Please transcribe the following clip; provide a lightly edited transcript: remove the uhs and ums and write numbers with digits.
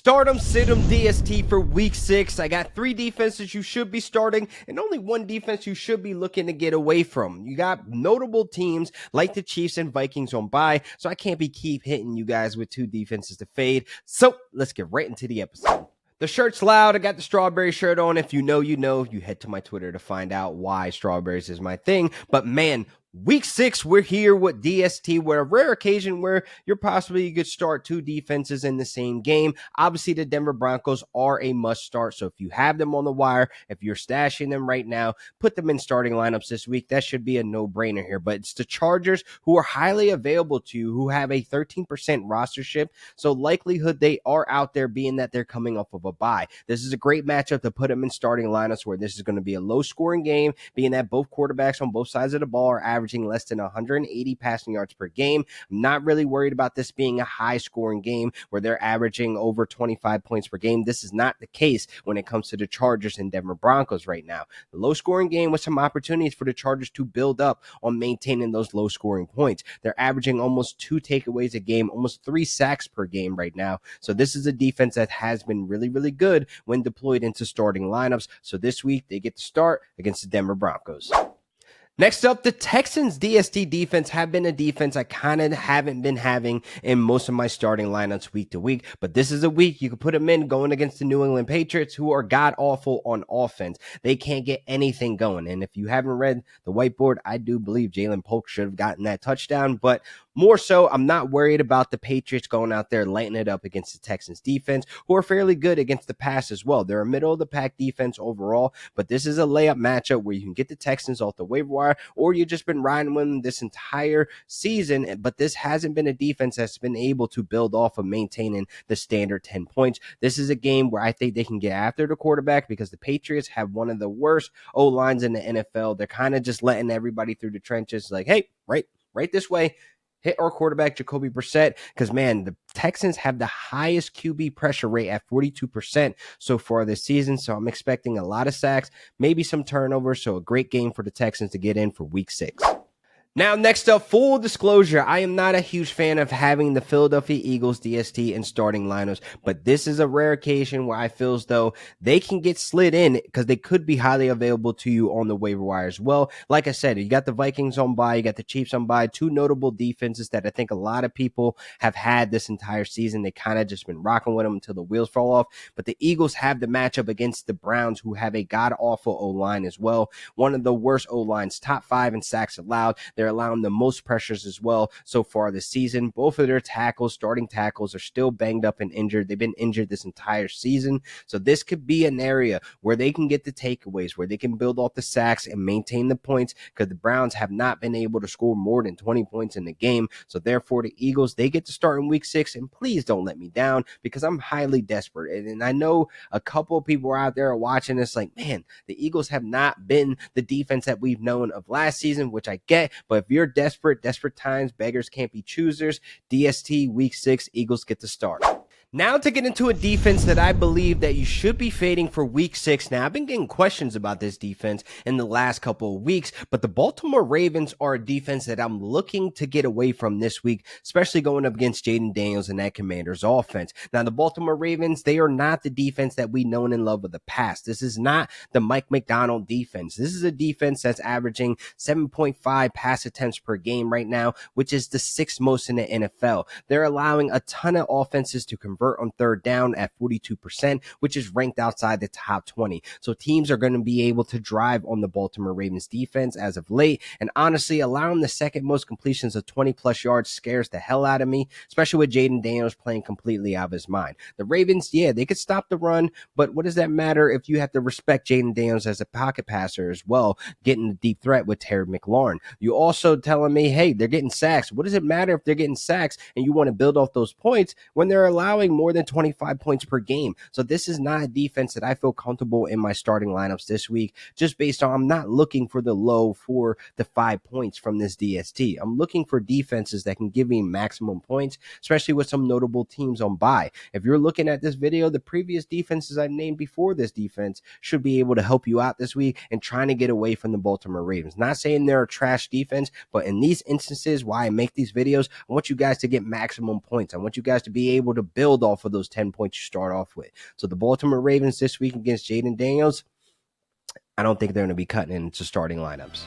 Stardom Sid'em DST for week 6. I got 3 defenses you should be starting and only 1 defense you should be looking to get away from. You got notable teams like the Chiefs and Vikings on bye, so I can't keep hitting you guys with 2 defenses to fade. So let's get right into the episode. The shirt's loud. I got the strawberry shirt on. If you know, you know. You head to my Twitter to find out why strawberries is my thing. But man, week 6, we're here with DST. We're a rare occasion where you could start 2 defenses in the same game. Obviously, the Denver Broncos are a must start. So if you have them on the wire, if you're stashing them right now, put them in starting lineups this week. That should be a no-brainer here. But it's the Chargers who are highly available to you, who have a 13% rostership. So likelihood they are out there, being that they're coming off of a bye. This is a great matchup to put them in starting lineups where this is going to be a low-scoring game, being that both quarterbacks on both sides of the ball are averaging less than 180 passing yards per game. I'm not really worried about this being a high-scoring game where they're averaging over 25 points per game. This is not the case when it comes to the Chargers and Denver Broncos right now. The low-scoring game with some opportunities for the Chargers to build up on maintaining those low-scoring points. They're averaging almost 2 takeaways a game, almost 3 sacks per game right now. So this is a defense that has been really good when deployed into starting lineups. So this week they get to start against the Denver Broncos. Next up, the Texans DST defense have been a defense I kind of haven't been having in most of my starting lineups week to week, but this is a week you can put them in going against the New England Patriots, who are god-awful on offense. They can't get anything going, and if you haven't read the whiteboard, I do believe Jalen Polk should have gotten that touchdown, but more so, I'm not worried about the Patriots going out there lighting it up against the Texans defense, who are fairly good against the pass as well. They're a middle-of-the-pack defense overall, but this is a layup matchup where you can get the Texans off the waiver wire, or you've just been riding with them this entire season, but this hasn't been a defense that's been able to build off of maintaining the standard 10 points. This is a game where I think they can get after the quarterback because the Patriots have one of the worst O-lines in the NFL. They're kind of just letting everybody through the trenches like, hey, right this way. Hit our quarterback, Jacoby Brissett, because, man, the Texans have the highest QB pressure rate at 42% so far this season, so I'm expecting a lot of sacks, maybe some turnovers, so a great game for the Texans to get in for week 6. Now, next up, full disclosure, I am not a huge fan of having the Philadelphia Eagles DST in starting lineups, but this is a rare occasion where I feel as though they can get slid in because they could be highly available to you on the waiver wire as well. Like I said, you got the Vikings on bye, you got the Chiefs on bye, 2 notable defenses that I think a lot of people have had this entire season. They kind of just been rocking with them until the wheels fall off, but the Eagles have the matchup against the Browns, who have a god-awful O-line as well. One of the worst O-lines, top 5 in sacks allowed. They're allowing the most pressures as well so far this season. Both of their starting tackles, are still banged up and injured. They've been injured this entire season. So this could be an area where they can get the takeaways, where they can build off the sacks and maintain the points, because the Browns have not been able to score more than 20 points in the game. So therefore, the Eagles, they get to start in week 6, and please don't let me down because I'm highly desperate. And I know a couple of people out there are watching this like, man, the Eagles have not been the defense that we've known of last season, which I get, but if you're desperate times, beggars can't be choosers. DST week 6, Eagles get to start. Now to get into a defense that I believe that you should be fading for week 6. Now, I've been getting questions about this defense in the last couple of weeks, but the Baltimore Ravens are a defense that I'm looking to get away from this week, especially going up against Jaden Daniels and that Commanders offense. Now, the Baltimore Ravens, they are not the defense that we've known and loved of the past. This is not the Mike McDonald defense. This is a defense that's averaging 7.5 pass attempts per game right now, which is the 6th most in the NFL. They're allowing a ton of offenses to convert on third down at 42%, which is ranked outside the top 20. So teams are going to be able to drive on the Baltimore Ravens defense as of late. And honestly, allowing the 2nd most completions of 20 plus yards scares the hell out of me, especially with Jaden Daniels playing completely out of his mind. The Ravens, yeah, they could stop the run, but what does that matter if you have to respect Jaden Daniels as a pocket passer as well, getting the deep threat with Terry McLaurin? You also telling me, hey, they're getting sacks. What does it matter if they're getting sacks and you want to build off those points when they're allowing more than 25 points per game? So this is not a defense that I feel comfortable in my starting lineups this week, just based on I'm not looking for the low 4 to 5 points from this DST. I'm looking for defenses that can give me maximum points, especially with some notable teams on bye. If you're looking at this video, the previous defenses I named before this defense should be able to help you out this week and trying to get away from the Baltimore Ravens. Not saying they're a trash defense, but in these instances, why I make these videos, I want you guys to get maximum points. I want you guys to be able to build build off of those 10 points you start off with. So the Baltimore Ravens this week against Jaden Daniels, I don't think they're going to be cutting into starting lineups.